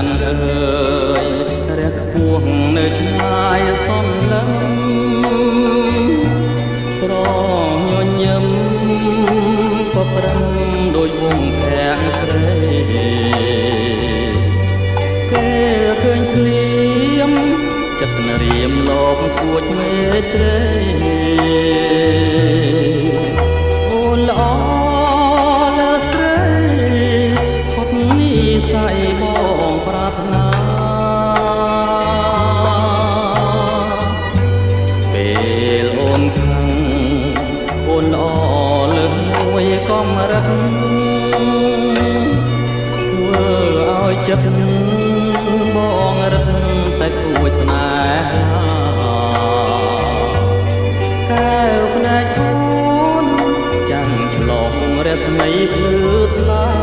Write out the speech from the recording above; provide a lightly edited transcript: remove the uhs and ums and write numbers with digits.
នអើយរះខ្ពស់នៅឆ្ងាយសំឡឹងស្រញញឹមក៏ប្រឹងដោយវងធាក់ស្រីគេឃើញភ្លៀមចិត្តរៀមលោកគួចមេត្រីអូនល្អលើស្រីផុតនិស័យបងប្រាថ្នាពេលអូនខឹងអូនល្អលើសមួយកំរិតធ្វើឲ្យចិត្តបងរឹតតែគួចស្នេហាកែវភ្នែកអូនចាំងឆ្លងរស្មីភ្លឺថ្លា